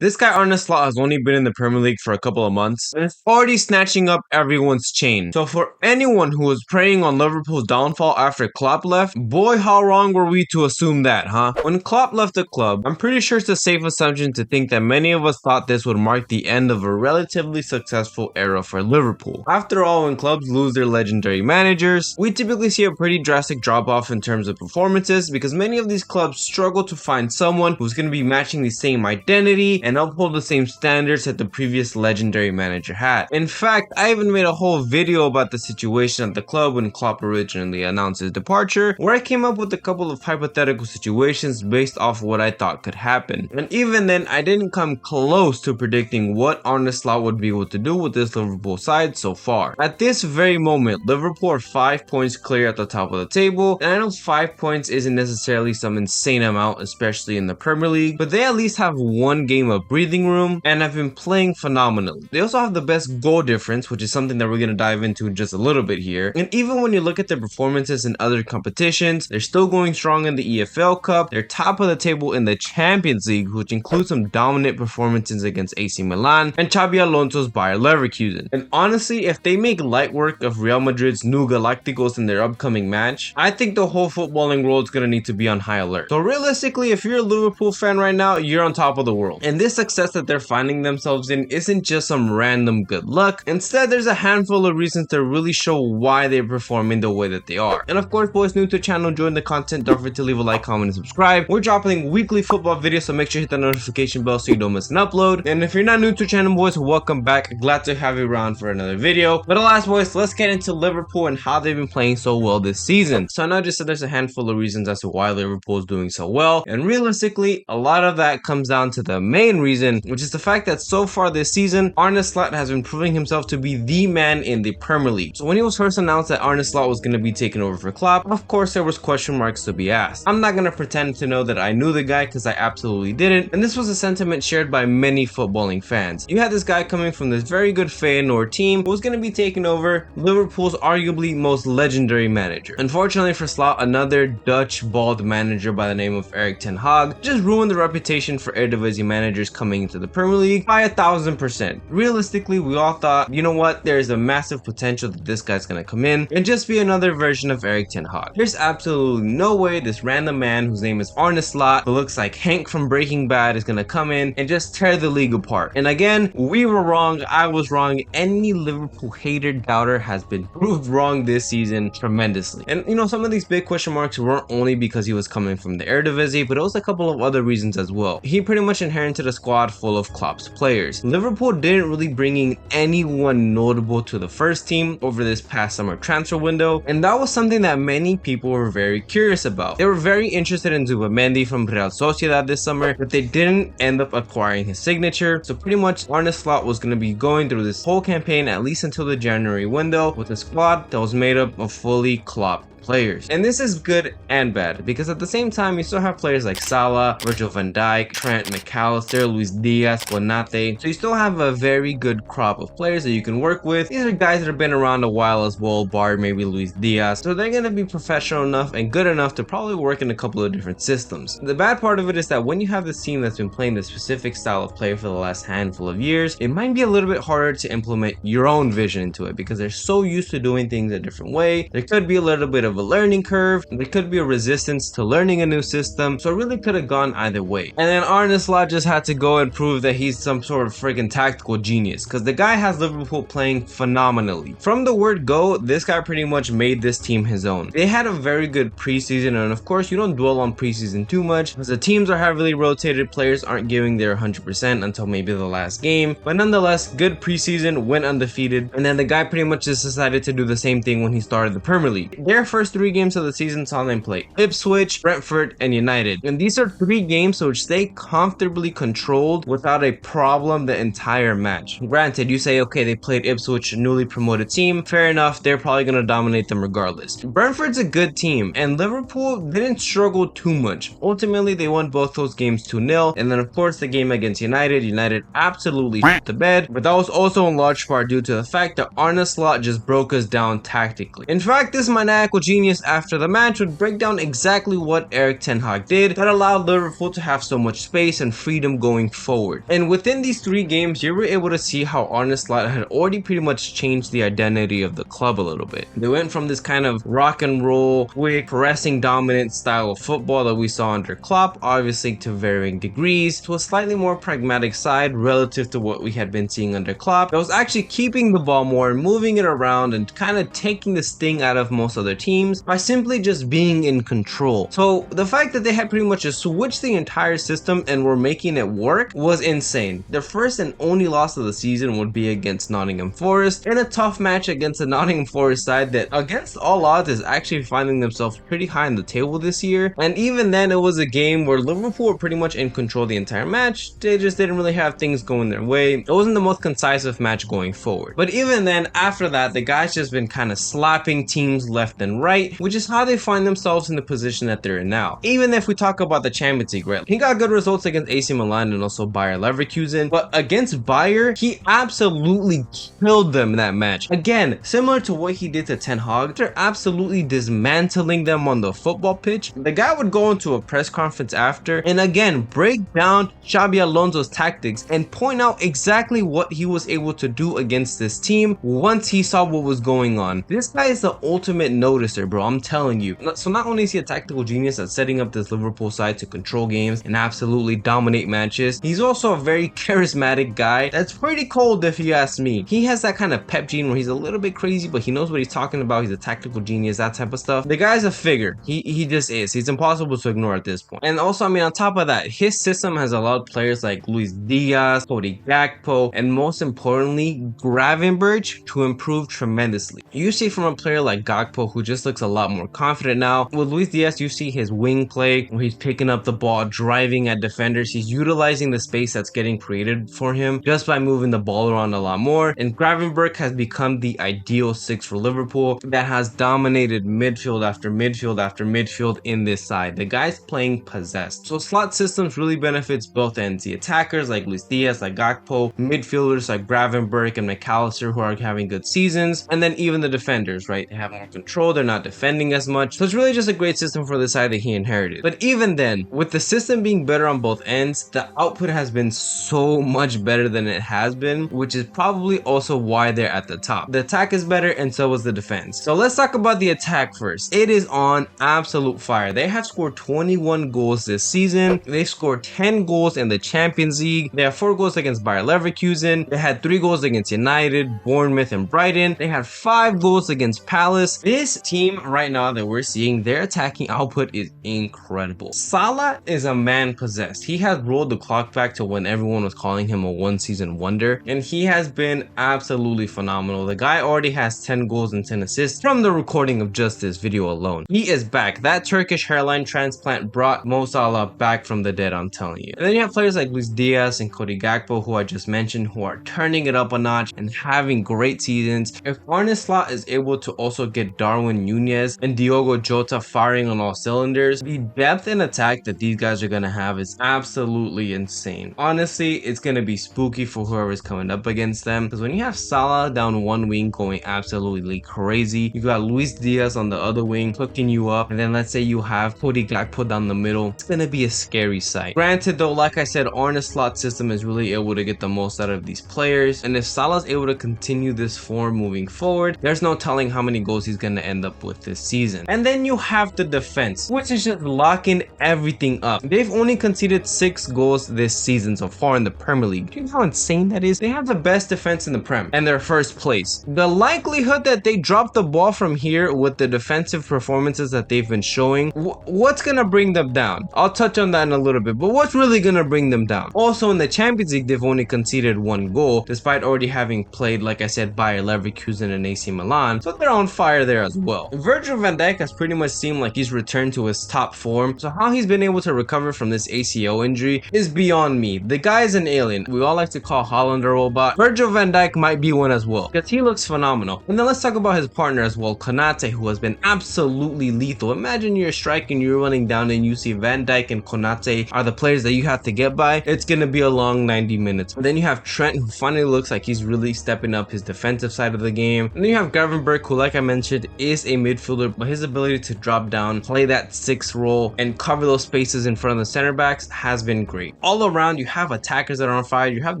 This guy Arne Slot has only been in the Premier League for a couple of months and is already snatching up everyone's chain. So for anyone who was preying on Liverpool's downfall after Klopp left, boy how wrong were we to assume that, huh? When Klopp left the club, I'm pretty sure it's a safe assumption to think that many of us thought this would mark the end of a relatively successful era for Liverpool. After all, when clubs lose their legendary managers, we typically see a pretty drastic drop off in terms of performances because many of these clubs struggle to find someone who's going to be matching the same identity and uphold the same standards that the previous legendary manager had. In fact, I even made a whole video about the situation at the club when Klopp originally announced his departure, where I came up with a couple of hypothetical situations based off what I thought could happen. And even then, I didn't come close to predicting what Arne Slot would be able to do with this Liverpool side so far. At this very moment, Liverpool are 5 points clear at the top of the table, and I know 5 points isn't necessarily some insane amount, especially in the Premier League, but they at least have one game of breathing room and have been playing phenomenally. They also have the best goal difference, which is something that we're going to dive into in just a little bit here. And even when you look at their performances in other competitions, they're still going strong in the EFL Cup. They're top of the table in the Champions League, which includes some dominant performances against AC Milan and Xabi Alonso's Bayer Leverkusen. And honestly, if they make light work of Real Madrid's New Galacticos in their upcoming match, I think the whole footballing world is going to need to be on high alert. So realistically, if you're a Liverpool fan right now, you're on top of the world. And this success that they're finding themselves in isn't just some random good luck. Instead, there's a handful of reasons to really show why they're performing the way that they are. And of course, boys new to the channel, join the content, don't forget to leave a like, comment, and subscribe. We're dropping weekly football videos, so make sure you hit the notification bell so you don't miss an upload. And if you're not new to the channel, boys, welcome back. Glad to have you around for another video. But alas, boys, let's get into Liverpool and how they've been playing so well this season. So I know I just said there's a handful of reasons as to why Liverpool is doing so well, and realistically, a lot of that comes down to the main reason, which is the fact that so far this season, Arne Slot has been proving himself to be the man in the Premier League. So when he was first announced that Arne Slot was going to be taking over for Klopp, of course there was question marks to be asked. I'm not going to pretend to know that I knew the guy because I absolutely didn't, and this was a sentiment shared by many footballing fans. You had this guy coming from this very good Feyenoord team who was going to be taking over Liverpool's arguably most legendary manager. Unfortunately for Slot, another Dutch bald manager by the name of Erik ten Hag just ruined the reputation for Eredivisie managers coming into the Premier League by 1000%. Realistically, we all thought, you know what, there's a massive potential that this guy's gonna come in and just be another version of Erik ten Hag. There's absolutely no way this random man whose name is Arne Slot, who looks like Hank from Breaking Bad, is gonna come in and just tear the league apart. And again, we were wrong, I was wrong. Any Liverpool hater, doubter has been proved wrong this season tremendously. And you know, some of these big question marks weren't only because he was coming from the Eredivisie, but it was a couple of other reasons as well. He pretty much inherited a squad full of Klopp's players. Liverpool didn't really bring in anyone notable to the first team over this past summer transfer window, and that was something that many people were very curious about. They were very interested in Zubimendi from Real Sociedad this summer, but they didn't end up acquiring his signature. So pretty much Arne Slot was going to be going through this whole campaign at least until the January window with a squad that was made up of fully Klopp players. And this is good and bad because at the same time you still have players like Salah, Virgil van Dijk, Trent, McAllister, Luis Diaz, Konate. So you still have a very good crop of players that you can work with. These are guys that have been around a while as well, bar maybe Luis Diaz. So they're going to be professional enough and good enough to probably work in a couple of different systems. The bad part of it is that when you have this team that's been playing this specific style of play for the last handful of years, it might be a little bit harder to implement your own vision into it because they're so used to doing things a different way. There could be a little bit of a learning curve, there could be a resistance to learning a new system, so it really could have gone either way. And then Arne Slot just had to go and prove that he's some sort of freaking tactical genius because the guy has Liverpool playing phenomenally. From the word go, this guy pretty much made this team his own. They had a very good preseason, and of course you don't dwell on preseason too much because the teams are heavily rotated, players aren't giving their 100% until maybe the last game, but nonetheless good preseason, went undefeated, and then the guy pretty much just decided to do the same thing when he started the Premier League. Their first 3 games of the season saw them play Ipswich, Brentford, and United, and these are 3 games which they comfortably controlled without a problem the entire match. Granted, you say okay, they played Ipswich, a newly promoted team, fair enough, they're probably going to dominate them regardless. Brentford's a good team, and Liverpool didn't struggle too much. Ultimately they won both those games 2-0, and then of course the game against United absolutely shit the bed, but that was also in large part due to the fact that Arne Slot just broke us down tactically. In fact, this maniacal genius after the match would break down exactly what Erik ten Hag did that allowed Liverpool to have so much space and freedom going forward. And within these 3 games, you were able to see how Arne Slot had already pretty much changed the identity of the club a little bit. They went from this kind of rock and roll, quick, pressing dominant style of football that we saw under Klopp, obviously to varying degrees, to a slightly more pragmatic side relative to what we had been seeing under Klopp that was actually keeping the ball more and moving it around and kind of taking the sting out of most other teams by simply just being in control. So the fact that they had pretty much just switched the entire system and were making it work was insane. Their first and only loss of the season would be against Nottingham Forest in a tough match against the Nottingham Forest side that against all odds is actually finding themselves pretty high in the table this year. And even then, it was a game where Liverpool were pretty much in control the entire match. They just didn't really have things going their way. It wasn't the most concisive match going forward. But even then, after that, the guys just been kind of slapping teams left and right, which is how they find themselves in the position that they're in now. Even if we talk about the Champions League, right? He got good results against AC Milan and also Bayer Leverkusen, but against Bayer, he absolutely killed them in that match. Again, similar to what he did to Ten Hag, they're absolutely dismantling them on the football pitch. The guy would go into a press conference after and again break down Xabi Alonso's tactics and point out exactly what he was able to do against this team once he saw what was going on. This guy is the ultimate noticer, bro, I'm telling you. So not only is he a tactical genius at setting up this Liverpool side to control games and absolutely dominate matches, he's also a very charismatic guy that's pretty cold if you ask me. He has that kind of pep gene where he's a little bit crazy, but he knows what he's talking about. He's a tactical genius, that type of stuff. The guy's a figure. He just is. He's impossible to ignore at this point. And also, I mean, on top of that, his system has allowed players like Luis Diaz, Cody Gakpo, and most importantly, Gravenberch to improve tremendously. You see from a player like Gakpo, who just looks a lot more confident now. With Luis Diaz, you see his wing play where he's picking up the ball, driving at defenders. He's utilizing the space that's getting created for him just by moving the ball around a lot more. And Gravenberch has become the ideal 6 for Liverpool that has dominated midfield after midfield after midfield in this side. The guy's playing possessed. So slot systems really benefits both ends. The attackers like Luis Diaz, like Gakpo, midfielders like Gravenberch and McAllister who are having good seasons, and then even the defenders, right? They have more control, they're not defending as much. So it's really just a great system for the side that he inherited. But even then, with the system being better on both ends, the output has been so much better than it has been, which is probably also why they're at the top. The attack is better and so is the defense. So let's talk about the attack first. It is on absolute fire. They have scored 21 goals this season. They scored 10 goals in the Champions League. They have 4 goals against Bayer Leverkusen. They had 3 goals against United, Bournemouth, and Brighton. They had 5 goals against Palace. This team right now that we're seeing, their attacking output is incredible. Salah is a man possessed. He has rolled the clock back to when everyone was calling him a one-season wonder, and he has been absolutely phenomenal. The guy already has 10 goals and 10 assists from the recording of just this video alone. He is back. That Turkish hairline transplant brought Mo Salah back from the dead, I'm telling you. And then you have players like Luis Diaz and Cody Gakpo, who I just mentioned, who are turning it up a notch and having great seasons. If Arne Slot is able to also get Darwin Nunez and Diogo Jota firing on all cylinders, the depth in attack that these guys are going to have is absolutely insane. Honestly, it's going to be spooky for whoever's coming up against them, because when you have Salah down one wing going absolutely crazy, you got Luis Diaz on the other wing hooking you up, and then let's say you have Cody Gakpo down the middle, it's going to be a scary sight. Granted though, like I said, Arne Slot's system is really able to get the most out of these players, and if Salah's able to continue this form moving forward, there's no telling how many goals he's going to end up with this season. And then you have the defense, which is just locking everything up. They've only conceded 6 goals this season so far in the Premier League. Do you know how insane that is? They have the best defense in the Prem and they're first place. The likelihood that they drop the ball from here with the defensive performances that they've been showing, what's gonna bring them down? I'll touch on that in a little bit, but what's really gonna bring them down? Also in the Champions League, they've only conceded 1 goal despite already having played, like I said, Bayer Leverkusen and AC Milan, so they're on fire there as well. Virgil van Dijk has pretty much seemed like he's returned to his top form, so how he's been able to recover from this ACL injury is beyond me. The guy is an alien. We all like to call Haaland a robot. Virgil van Dijk might be one as well, because he looks phenomenal. And then let's talk about his partner as well, Konate, who has been absolutely lethal. Imagine you're striking, you're running down, and you see Van Dijk and Konate are the players that you have to get by. It's gonna be a long 90 minutes. And then you have Trent, who finally looks like he's really stepping up his defensive side of the game. And then you have Gravenberch, who, like I mentioned, is a midfielder, but his ability to drop down, play that 6 role, and cover those spaces in front of the center backs has been great. All around, you have attackers that are on fire, you have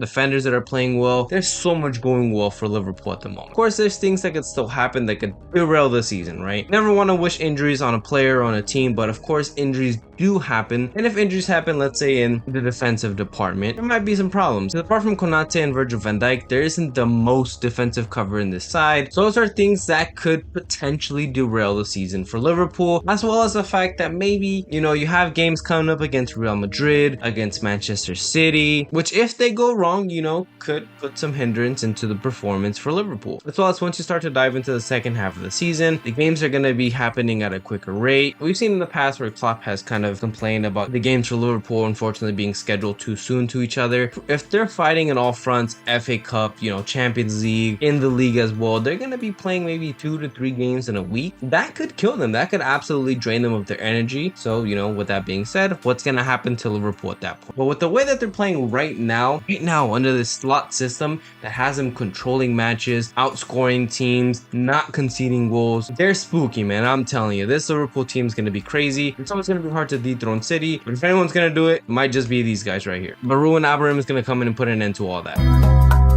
defenders that are playing well. There's so much going well for Liverpool at the moment. Of course, there's things that could still happen that could derail the season, right? Never want to wish injuries on a player or on a team, but of course, injuries do happen. And if injuries happen, let's say in the defensive department, there might be some problems. Apart from Konate and Virgil van Dijk, there isn't the most defensive cover in this side. So those are things that could potentially derail the season for Liverpool, as well as the fact that maybe, you know, you have games coming up against Real Madrid, against Manchester City, which if they go wrong, you know, could put some hindrance into the performance for Liverpool. As well as once you start to dive into the second half of the season, the games are going to be happening at a quicker rate. We've seen in the past where Klopp has kind of complained about the games for Liverpool unfortunately being scheduled too soon to each other. If they're fighting in all fronts, FA Cup, you know, Champions League, in the league as well, they're going to be playing maybe 2 to 3 games in a week. That could kill them. That could absolutely drain them of their energy. So, you know, with that being said, what's going to happen to Liverpool at that point? But with the way that they're playing right now under this slot system that has them controlling matches, outscoring teams, not conceding goals, they're spooky, man. I'm telling you, this Liverpool team is going to be crazy. It's always going to be hard to dethrone City, but if anyone's going to do it, it might just be these guys right here. But Ruben Amorim is going to come in and put an end to all that.